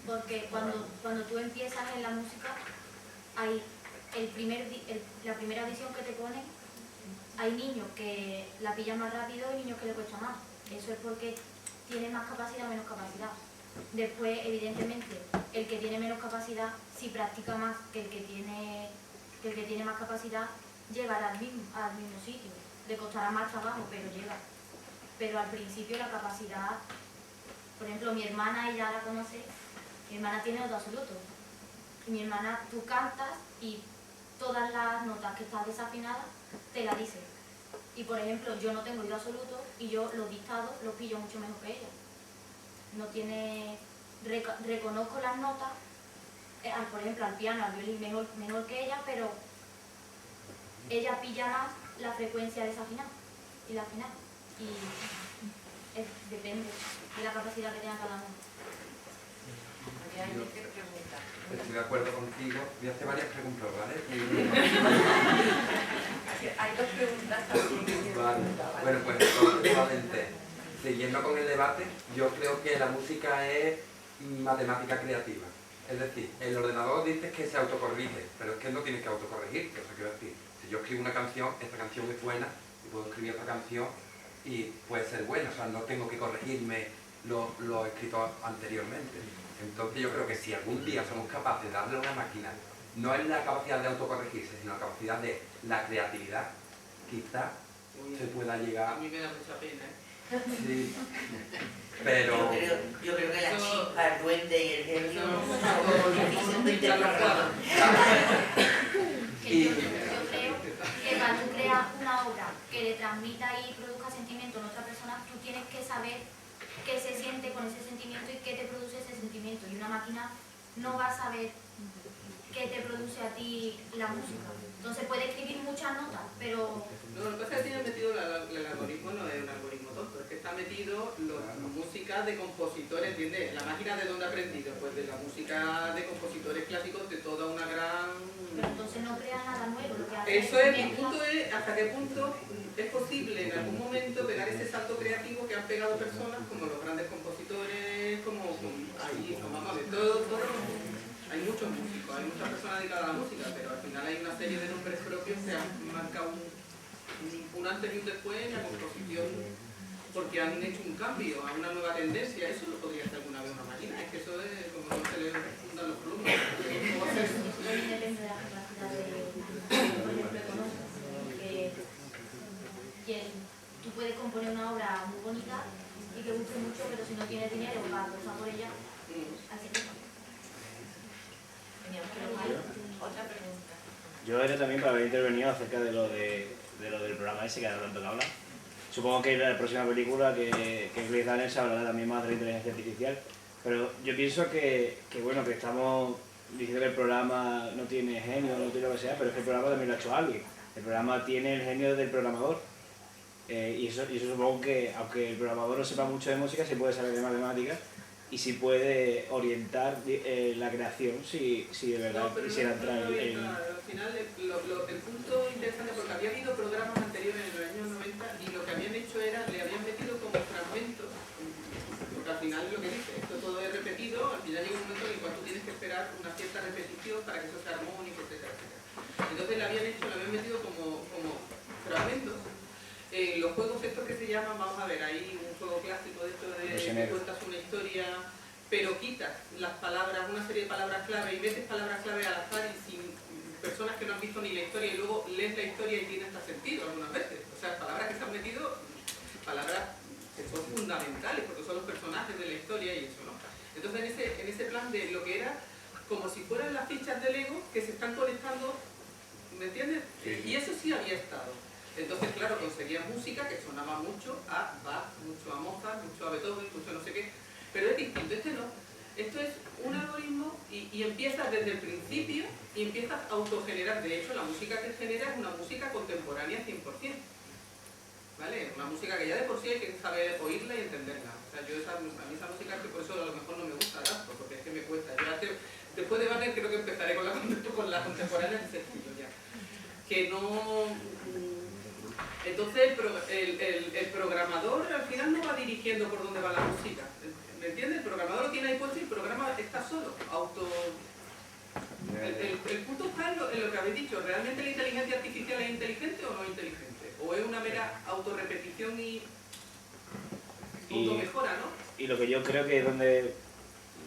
porque cuando tú empiezas en la música, hay la primera visión que te ponen, hay niños que la pillan más rápido y niños que le cuesta más. Eso es porque tiene más capacidad o menos capacidad. Después, evidentemente, el que tiene menos capacidad, si practica más que el que tiene más capacidad, llegará al mismo sitio. Le costará más trabajo, pero llega. Pero al principio la capacidad, por ejemplo, mi hermana, ella la conoce, mi hermana tiene oído absoluto. Y mi hermana, tú cantas y todas las notas que están desafinadas te las dice. Y por ejemplo, yo no tengo oído absoluto y yo los dictados los pillo mucho mejor que ella. No tiene... Reconozco las notas, por ejemplo, al piano, al violín mejor que ella, pero ella pilla más la frecuencia desafinada y la afinada. Y depende de la capacidad que tenga cada uno. Estoy de acuerdo contigo. Voy a hacer varias preguntas, ¿vale? Hay dos preguntas también. Vale. Bueno, pues efectivamente, siguiendo con el debate, yo creo que la música es matemática creativa. Es decir, el ordenador dice que se autocorrige, pero es que no tiene que autocorregirse. O sea, quiero decir, si yo escribo una canción, esta canción es buena, y puedo escribir otra canción y puede ser buena. O sea, no tengo que corregirme lo escrito anteriormente. Entonces yo creo que si algún día somos capaces de darle a una máquina, no es la capacidad de autocorregirse, sino la capacidad de la creatividad, quizá se pueda llegar... A mí me da mucha pena, Sí, pero... Yo creo que la chispa, el duende y el genio son difíciles de interpretar. Yo creo que para tú crear una obra que le transmita y produzca sentimiento en otra persona, tú tienes que saber qué se siente con ese sentimiento y qué te produce ese sentimiento. Y una máquina no va a saber qué te produce a ti la música. Entonces puede escribir muchas notas, pero... No, lo que pasa es que tiene metido el algoritmo, no es un algoritmo tonto, es que está metido la música de compositores, ¿entiendes? ¿La máquina de dónde ha aprendido? Pues de la música de compositores clásicos de toda una gran... Pero entonces no crea nada nuevo, lo que hace Eso es, mi punto es hasta qué punto es posible en algún momento pegar ese salto creativo que han pegado personas como los grandes compositores, como ahí, vamos a ver, todo, hay muchos músicos, hay muchas personas dedicadas a la música, pero al final hay una serie de nombres propios que han marcado un antes y un después en la composición, porque han hecho un cambio a una nueva tendencia. Eso lo podría hacer alguna vez una máquina, es que eso es como no se le fundan los plumas. Depende de la capacidad de, por ejemplo, económica, que apuesta por ella. Así que Otra pregunta. Yo era también para haber intervenido acerca de lo del programa ese que ahora tanto que habla. Supongo que en la próxima película que es Blade Runner se hablará también más de la inteligencia artificial, pero yo pienso que bueno, que estamos diciendo que el programa no tiene genio, no tiene lo que sea, pero es que el programa también lo ha hecho alguien. El programa tiene el genio del programador. Y eso supongo que, aunque el programador no sepa mucho de música, sí puede saber de matemáticas y sí puede orientar la creación si de verdad quisiera entrar en... Al final, el punto interesante, porque había habido programas anteriores en los años 90 y lo que habían hecho era, le habían metido como fragmentos, porque al final lo que dice, esto todo es repetido, al final llega un momento en el cual tú tienes que esperar una cierta repetición para que eso sea armónico, etcétera, etcétera. Entonces le habían metido como fragmentos. Los juegos estos que se llaman, vamos a ver, hay un juego clásico de esto de que cuentas una historia, pero quitas las palabras, una serie de palabras clave y metes palabras clave al azar y sin personas que no han visto ni la historia y luego lees la historia y tiene hasta sentido algunas veces. O sea, palabras que se han metido, palabras que son fundamentales porque son los personajes de la historia y eso, ¿no? Entonces en ese plan de lo que era como si fueran las fichas de Lego que se están conectando, ¿me entiendes? Sí. Y eso sí había estado. Entonces, claro, conseguía música que sonaba mucho a Bach, mucho a Mozart, mucho a Beethoven, mucho a no sé qué, pero es distinto, este no. Esto es un algoritmo y empiezas desde el principio y empiezas a autogenerar. De hecho, la música que genera es una música contemporánea 100%. ¿Vale? Una música que ya de por sí hay que saber oírla y entenderla. O sea, a mí esa música que por eso a lo mejor no me gusta tanto, porque es que me cuesta. Después de Wagner creo que empezaré con la contemporánea en sencillo ya. Que no... Entonces el programador al final no va dirigiendo por dónde va la música, ¿me entiendes? El programador lo tiene ahí puesto y el programa está solo, el punto está en lo que habéis dicho, ¿realmente la inteligencia artificial es inteligente o no inteligente? ¿O es una mera autorrepetición y automejora, no? Y lo que yo creo que es donde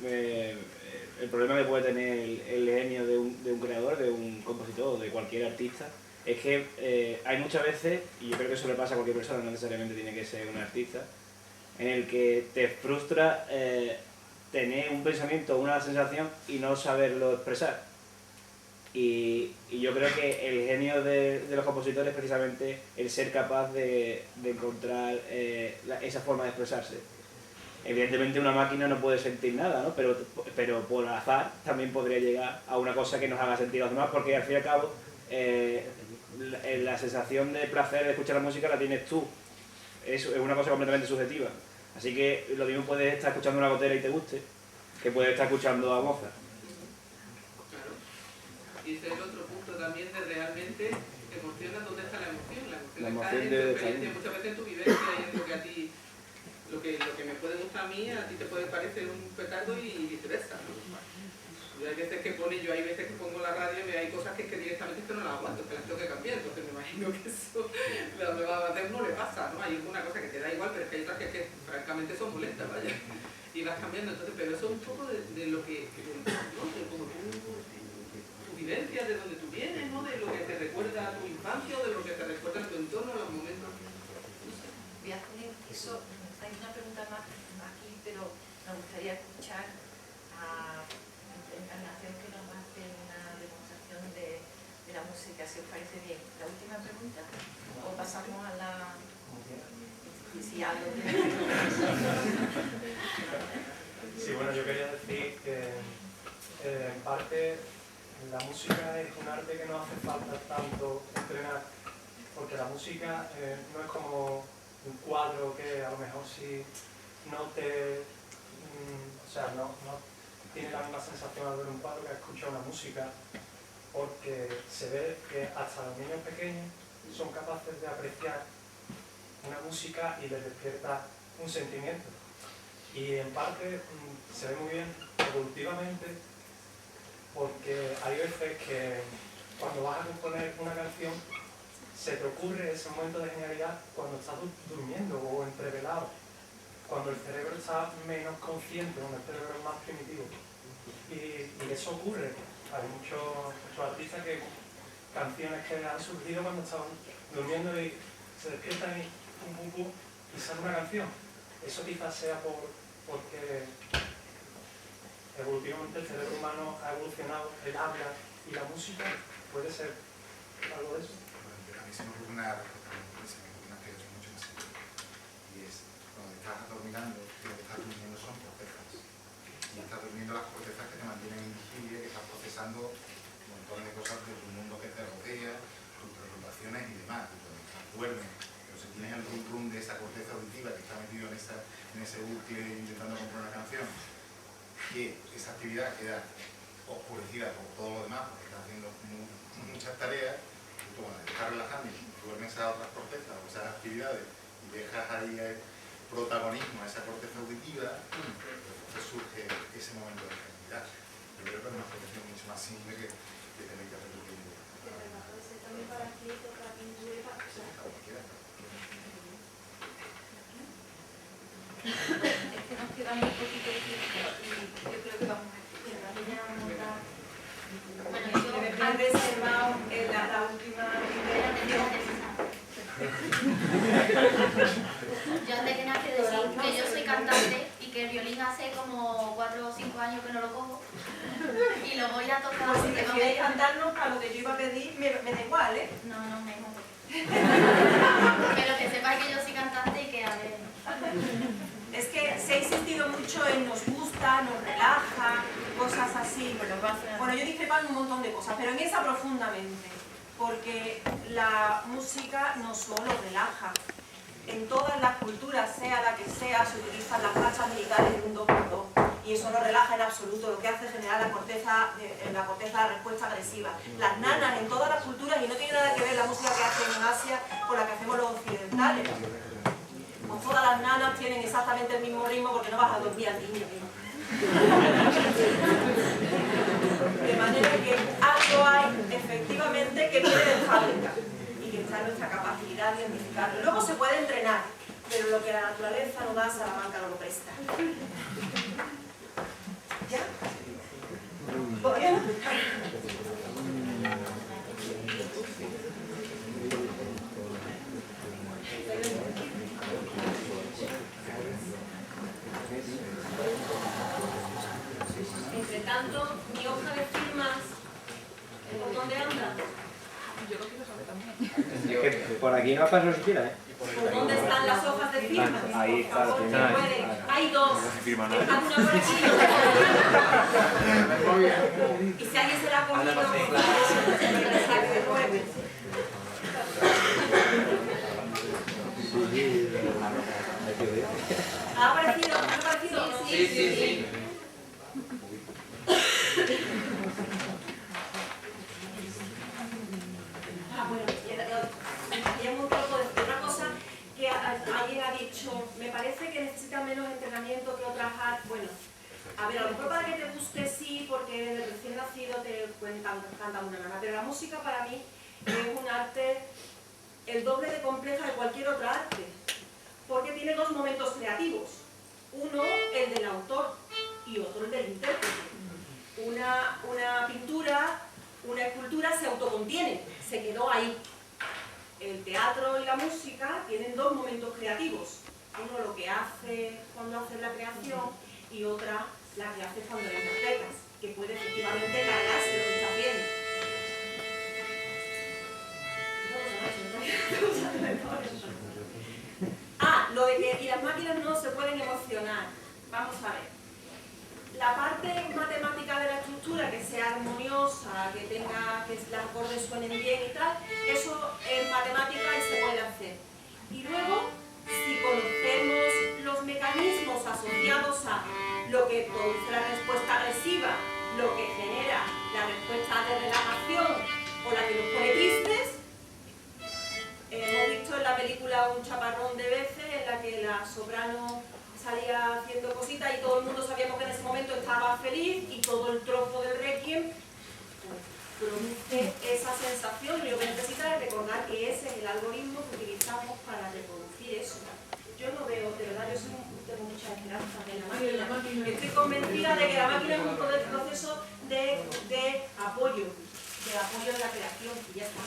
el problema que puede tener el genio de un creador, de un compositor, de cualquier artista, es que hay muchas veces, y yo creo que eso le pasa a cualquier persona, no necesariamente tiene que ser un artista, en el que te frustra tener un pensamiento, una sensación y no saberlo expresar. Y yo creo que el genio de los compositores es precisamente el ser capaz de encontrar esa forma de expresarse. Evidentemente una máquina no puede sentir nada, ¿no? Pero por azar también podría llegar a una cosa que nos haga sentir a los demás, porque al fin y al cabo la sensación de placer de escuchar la música la tienes tú. Es una cosa completamente subjetiva. Así que lo mismo puedes estar escuchando una gotera y te guste, que puedes estar escuchando a Mozart. Claro. Y ese es el otro punto también de realmente emocionas, ¿dónde está la emoción? La emoción está en tu experiencia, muchas veces en tu vivencia y en lo que a ti, lo que me puede gustar a mí, a ti te puede parecer un petardo y viceversa, ¿no? Yo hay veces que hay veces que pongo la radio y hay cosas que directamente no las aguanto, que las tengo que cambiar, entonces me imagino que eso a Mateo no le pasa, ¿no? Hay alguna cosa que te da igual, pero es que hay otras que francamente son molestas, vaya, y vas cambiando, entonces, pero eso es un poco de lo que ¿no? De como tu vivencia, de donde tú vienes, ¿no? De lo que te recuerda a tu infancia o de lo que te recuerda a tu entorno, a los momentos, no sé. Voy a poner eso, hay una pregunta más aquí, pero me gustaría escuchar a Encarnación que nos hace una demostración de la música, si os parece bien. La última pregunta, o pasamos a la... Si algo Sí, bueno, yo quería decir que en parte la música es un arte que no hace falta tanto entrenar, porque la música no es como un cuadro que a lo mejor si no te... o sea, no tiene la misma sensación al ver un cuadro que al escuchar una música, porque se ve que hasta los niños pequeños son capaces de apreciar una música y les despierta un sentimiento. Y en parte se ve muy bien evolutivamente, porque hay veces que cuando vas a componer una canción se te ocurre ese momento de genialidad cuando estás durmiendo o entrevelado, cuando el cerebro está menos consciente, cuando el cerebro es más primitivo. Y eso ocurre. Hay muchos artistas que canciones que han surgido cuando estaban durmiendo y se despiertan y sale una canción. Eso quizás sea por porque evolutivamente el cerebro humano ha evolucionado, el habla y la música. ¿Puede ser algo de eso? A mí se me ocurre una respuesta que es mucho más simple. Y es, cuando estás adormilando, lo que estás durmiendo son cortezas. Y estás durmiendo las cortezas que te mantienen en vigilia, que estás procesando montones de cosas de tu mundo que te rodea, tus preocupaciones y demás. Y cuando estás duermes, pero si tienes el rum de esa corteza auditiva que está metido en ese bucle intentando comprar una canción, que esa actividad queda oscurecida por todo lo demás, porque estás haciendo muchas tareas, y tú cuando te estás relajando y duermes a otras cortezas o esas actividades y dejas ahí el protagonismo a esa corteza auditiva, entonces surge ese momento de tranquilidad. Yo creo que es una solución mucho más simple que tener que hacer lo que yo. Puede ser también para escrito, para pintura y para cualquiera. Es que nos queda muy poquito de tiempo y yo creo que vamos a empezar a montar. Bueno, yo han reservado la última Yo antes que nada quiero decir que yo soy cantante y que el violín hace como 4 o 5 años que no lo cojo y lo voy a tocar. Pues si te quieres cantarnos para lo que yo iba a pedir, me da igual, ¿eh? No, me mojo. Pero que sepáis que yo soy cantante y que a ver... Es que se ha insistido mucho en nos gusta, nos relaja, cosas así. Bueno, yo discrepo en un montón de cosas, pero en esa profundamente, porque la música no solo relaja. En todas las culturas, sea la que sea, se utilizan las marchas militares de un 2x2 y eso no relaja en absoluto, lo que hace es generar la corteza de respuesta agresiva. Las nanas en todas las culturas, y no tiene nada que ver la música que hacen en Asia con la que hacemos los occidentales. Pues todas las nanas tienen exactamente el mismo ritmo porque no vas a dormir al niño. De manera que algo hay efectivamente que viene de fábrica y que está en nuestra capacidad de identificarlo. Luego se puede entrenar, pero lo que la naturaleza no da, Salamanca no lo presta. ¿Ya? ¿Todavía no? Entre tanto, mi hoja de firmas, ¿por dónde anda? Yo lo quiero saber también. Por aquí no pasa siquiera, ¿eh? ¿Por dónde están las hojas de firmas? Ahí está. Por favor, si puede. Hay dos. Dejad una por aquí y otra por allí. Y si alguien se la ha comido, que la saque de nuevo. ¿Ha aparecido? ¿Ha aparecido? Sí. Bueno, ya muy poco de otra cosa que alguien ha dicho, me parece que necesita menos entrenamiento que otras artes. Bueno, a ver, a lo mejor para que te guste sí, porque desde recién nacido te canta una nana, pero la música para mí es un arte el doble de compleja de cualquier otra arte, porque tiene dos momentos creativos, uno el del autor y otro el del intérprete. Una pintura, una escultura se autocontiene, se quedó ahí. El teatro y la música tienen dos momentos creativos, uno lo que hace cuando haces la creación y otra la que haces cuando la interpretas, que puede efectivamente cargarse lo que está haciendo. Lo de que y las máquinas no se pueden emocionar. Vamos a ver. La parte matemática de la estructura, que sea armoniosa, que los acordes suenen bien y tal, eso es matemática y se puede hacer. Y luego, si conocemos los mecanismos asociados a lo que produce la respuesta agresiva, lo que genera la respuesta de relajación o la que nos pone tristes, hemos visto en la película un chaparrón de veces en la que la soprano salía haciendo cositas y todo el mundo sabíamos que en ese momento estaba feliz y todo el trozo del requiem produce esa sensación. Y lo que necesita es recordar que ese es el algoritmo que utilizamos para reproducir eso. Yo no veo, de verdad, yo tengo mucha esperanza en la máquina. Estoy convencida de que la máquina es un proceso de apoyo, de la creación y ya está.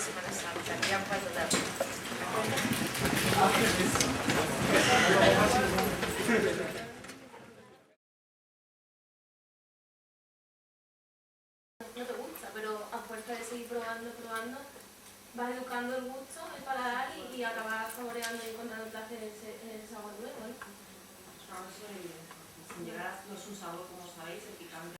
Semana Santa, que ya un cuarto de tarde. No te gusta, pero a fuerza de seguir probando, vas educando el gusto, el paladar y acabas saboreando y encontrando placer en el sabor nuevo, ¿no? Sin llegar a no es un sabor, como sabéis, el picante.